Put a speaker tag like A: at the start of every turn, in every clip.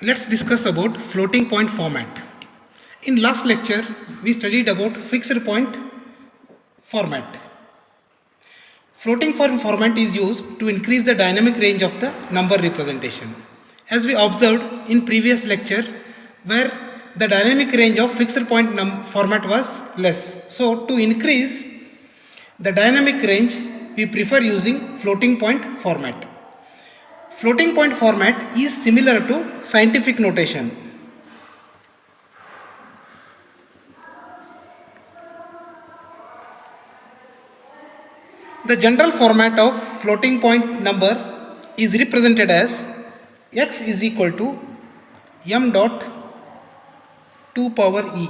A: Let's discuss about floating point format. In last lecture, we studied about fixed point format. Floating point format is used to increase the dynamic range of the number representation. As we observed in previous lecture, where the dynamic range of fixed point format was less. So to increase the dynamic range, we prefer using floating point format. Floating point format is similar to scientific notation. The general format of floating point number is represented as x is equal to m dot 2 power e,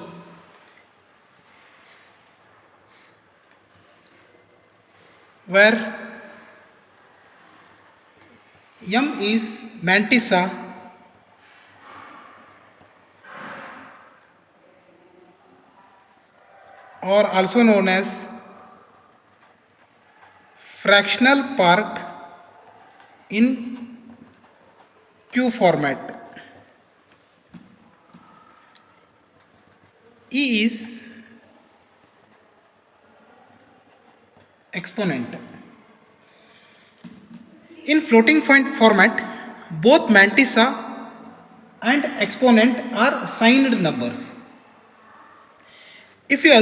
A: where m is mantissa or also known as fractional part in Q format. E is exponent. In floating point format, both mantissa and exponent are signed numbers. If we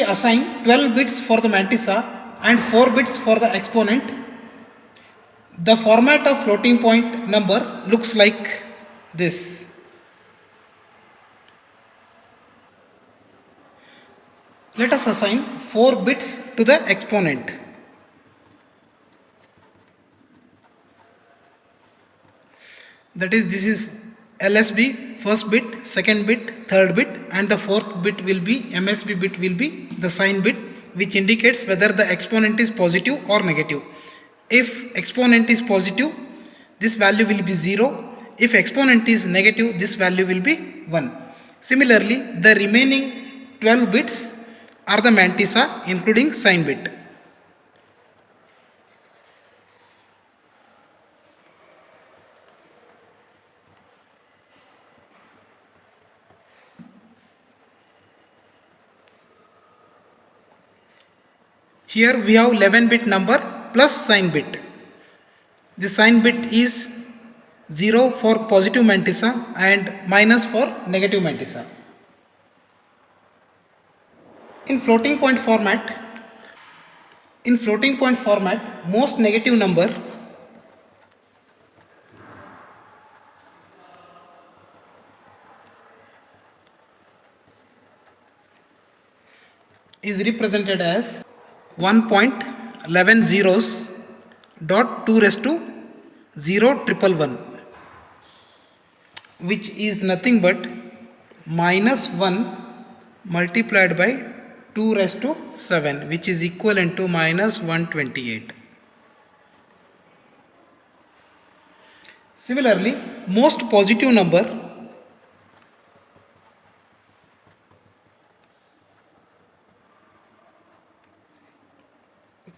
A: assign 12 bits for the mantissa and 4 bits for the exponent, the format of floating point number looks like this. Let us assign 4 bits to the exponent. That is, this is LSB, first bit, second bit, third bit, and the fourth bit will be MSB bit, will be the sign bit, which indicates whether the exponent is positive or negative. If exponent is positive, this value will be 0. If exponent is negative, this value will be 1. Similarly, the remaining 12 bits are the mantissa, including sign bit. Here we have 11-bit number plus sign bit. The sign bit is 0 for positive mantissa and minus for negative mantissa. In floating point format, most negative number is represented as 1.11 zeros dot 2 raised to 0,111, which is nothing but minus 1 multiplied by 2 raised to 7, which is equivalent to minus 128. Similarly, most positive number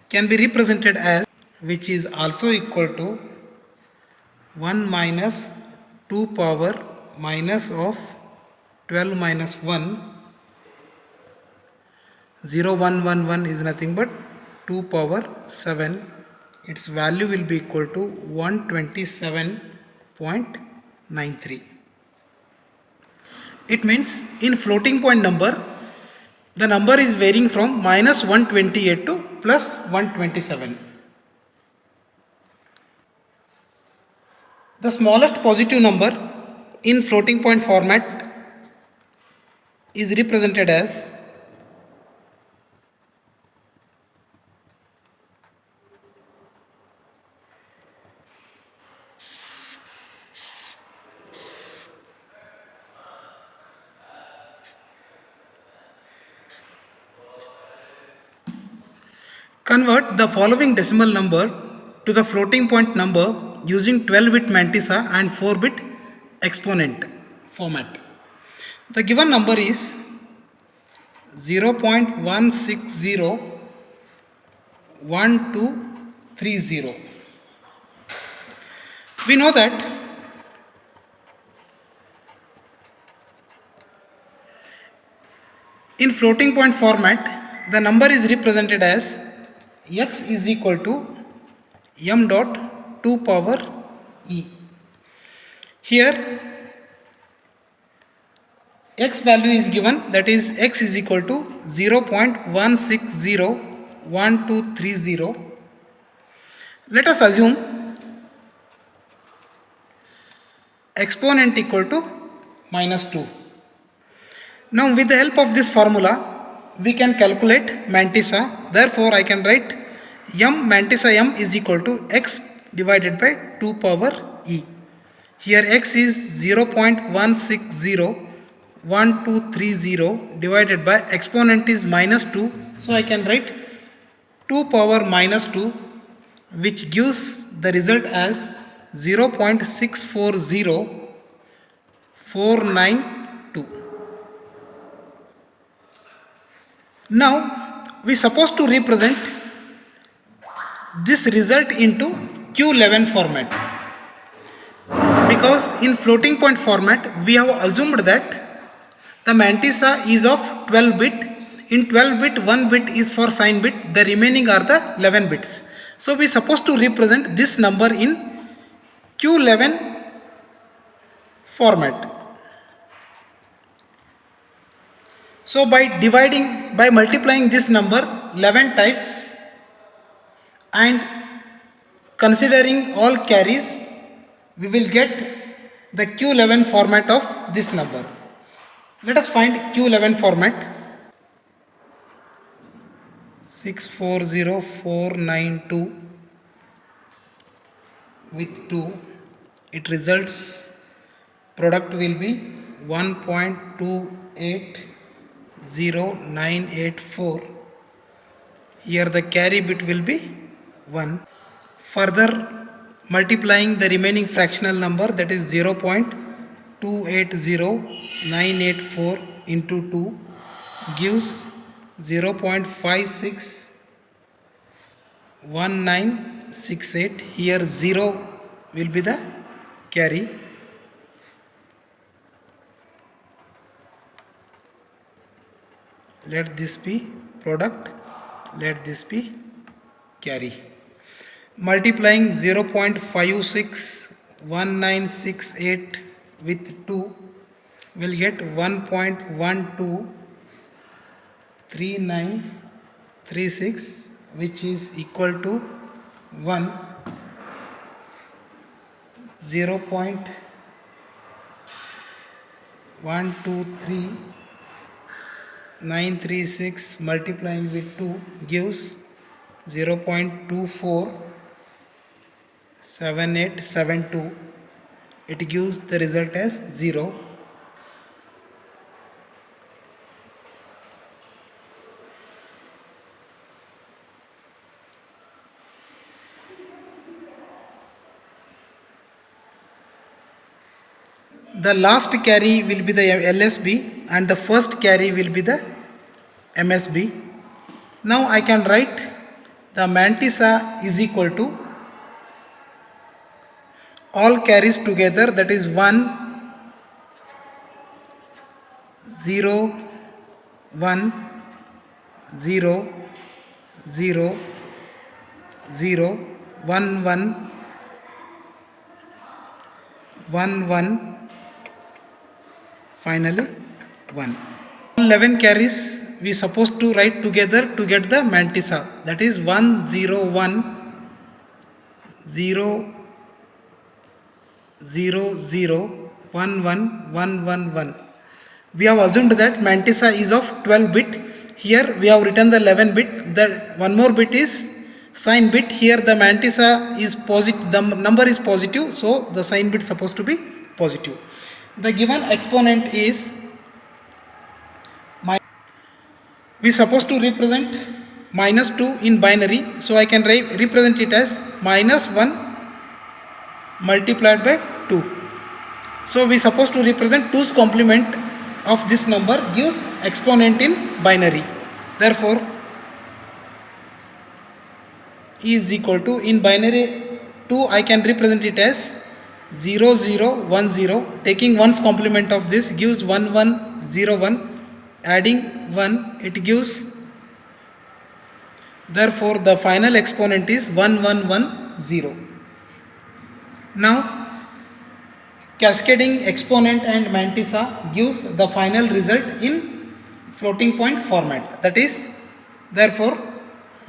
A: can be represented as, which is also equal to 1 minus 2 power minus of 12 minus 1. 0111 is nothing but 2 power 7. Its value will be equal to 127.93. It means in floating point number, the number is varying from minus 128 to plus 127. The smallest positive number in floating point format is represented as convert the following decimal number to the floating point number using 12-bit mantissa and 4-bit exponent format. The given number is 0.1601230. We know that in floating point format, the number is represented as x is equal to m dot 2 power e. Here x value is given, that is x is equal to 0.1601230. Let us assume exponent equal to minus 2. Now with the help of this formula we can calculate mantissa. Therefore I can write m mantissa m is equal to x divided by 2 power e. Here x is 0.1601230 divided by exponent is minus 2. So I can write 2 power minus 2, which gives the result as 0.640492. Now we supposed to represent this result into Q11 format, because in floating point format we have assumed that the mantissa is of 12 bit. In 12 bit 1 bit is for sign bit, the remaining are the 11 bits. So we supposed to represent this number in Q11 format. So by multiplying this number 11 times and considering all carries, we will get the Q11 format of this number. Let us find Q11 format. 640492 with 2, it results product will be 1.280984. Here the carry bit will be 1. Further multiplying the remaining fractional number, that is 0.280984 into 2 gives 0.561968. Here 0 will be the carry. Let this be product, let this be carry. Multiplying 0.561968 with 2 will get 1.123936, which is equal to 1. 0.123936 multiplying with 2 gives 0.247872. It gives the result as 0. The last carry will be the LSB and the first carry will be the MSB. Now I can write the mantissa is equal to all carries together, that is 1 0 1 0 0 0 1 1 1 1, finally 1. 11 carries we supposed to write together to get the mantissa, that is 1 0 1 0 0 0 1 1 1 1 1. We have assumed that mantissa is of 12 bit. Here we have written the 11 bit. The one more bit is sign bit. Here the mantissa is positive, the number is positive, so the sign bit supposed to be positive. The given exponent is we supposed to represent minus 2 in binary, so I can represent it as minus 1 multiplied by 2. So we supposed to represent 2's complement of this number gives exponent in binary. Therefore E is equal to, in binary 2 I can represent it as 0 0 1 0. Taking 1's complement of this gives 1 1 0 1. Adding 1 it gives, therefore the final exponent is 1 1 1 0. Now cascading exponent and mantissa gives the final result in floating point format. That is, therefore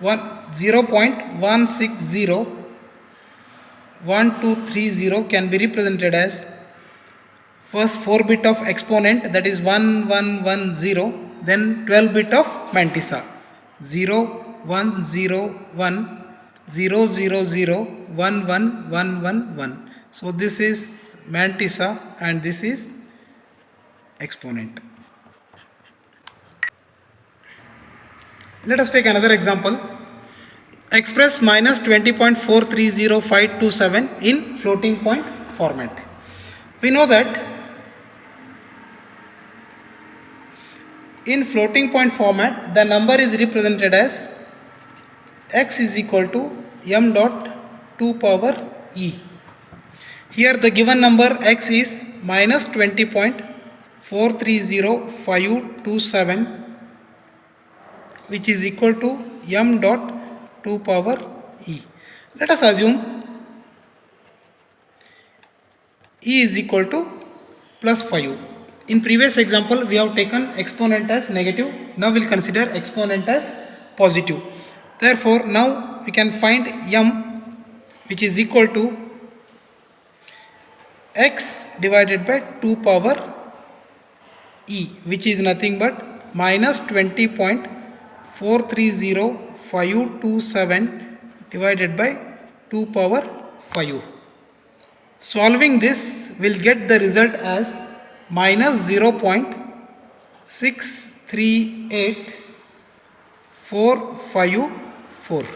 A: 0.160 1230 can be represented as first 4 bit of exponent, that is 1110, then 12 bit of mantissa 0101 000 11111. So this is mantissa and this is exponent. Let us take another example. Express minus 20.430527 in floating point format. We know that in floating point format the number is represented as x is equal to m dot 2 power e. Here the given number x is minus 20.430527, which is equal to m dot 2 power e. Let us assume e is equal to plus 5. In previous example we have taken exponent as negative, now we will consider exponent as positive. Therefore now we can find m, which is equal to x divided by 2 power e, which is nothing but minus 20.430527 divided by 2 power 5. Solving this will get the result as minus 0.638454.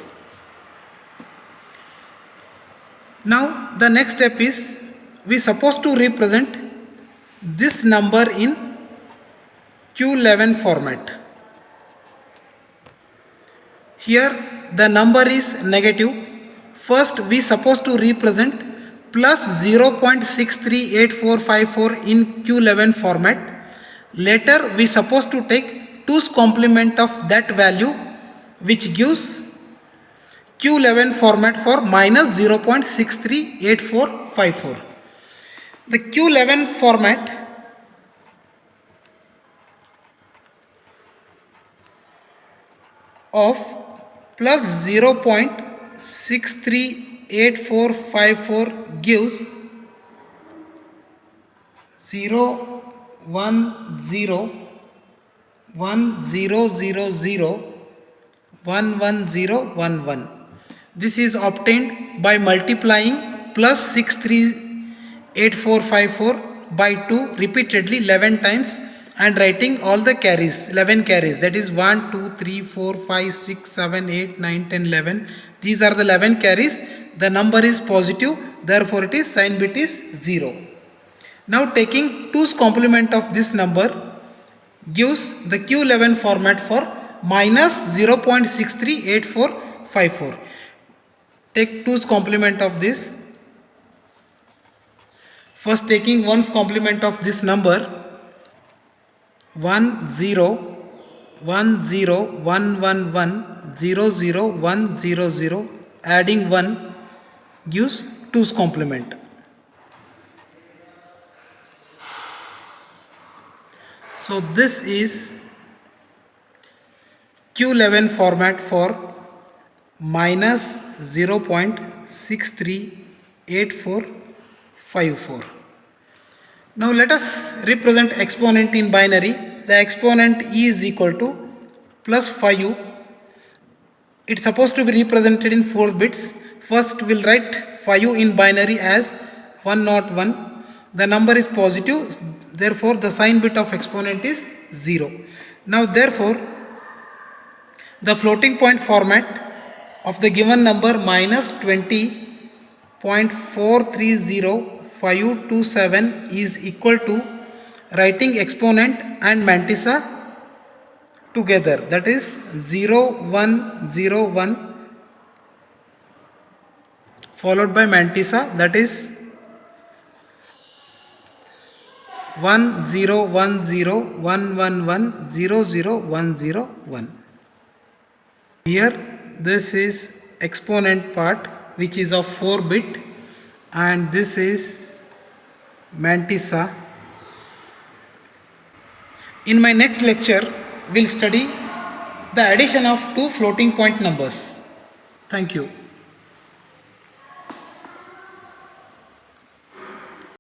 A: Now the next step is we are supposed to represent this number in Q11 format. Here the number is negative. First we are supposed to represent plus 0.638454 in Q11 format. Later we are supposed to take 2's complement of that value, which gives Q11 format for minus 0.638454. The Q11 format of plus 0.638454 gives 0 1 0 1 0 0 0 1 1 0 1 1. This is obtained by multiplying plus 638454 by 2 repeatedly 11 times and writing all the carries, 11 carries, that is 1 2 3 4 5 6 7 8 9 10 11. These are the 11 carries. The number is positive, therefore it is sign bit is 0. Now taking 2's complement of this number gives the Q11 format for minus 0.638454. Take 2's complement of this. First taking 1's complement of this number 1 0 1 0 1 1 1 0 0 1 0 0, adding 1 gives 2's complement. So this is Q11 format for minus 0.638454. Now let us represent exponent in binary. The exponent e is equal to plus 5. It's supposed to be represented in 4 bits. First we'll write 5 in binary as 101. The number is positive, therefore the sign bit of exponent is 0. Now therefore the floating point format of the given number minus 20.430527 is equal to writing exponent and mantissa together, that is 0101 followed by mantissa, that is 1010111000101. Here this is exponent part which is of 4 bit, and this is mantissa. In my next lecture we'll study the addition of two floating point numbers. Thank you.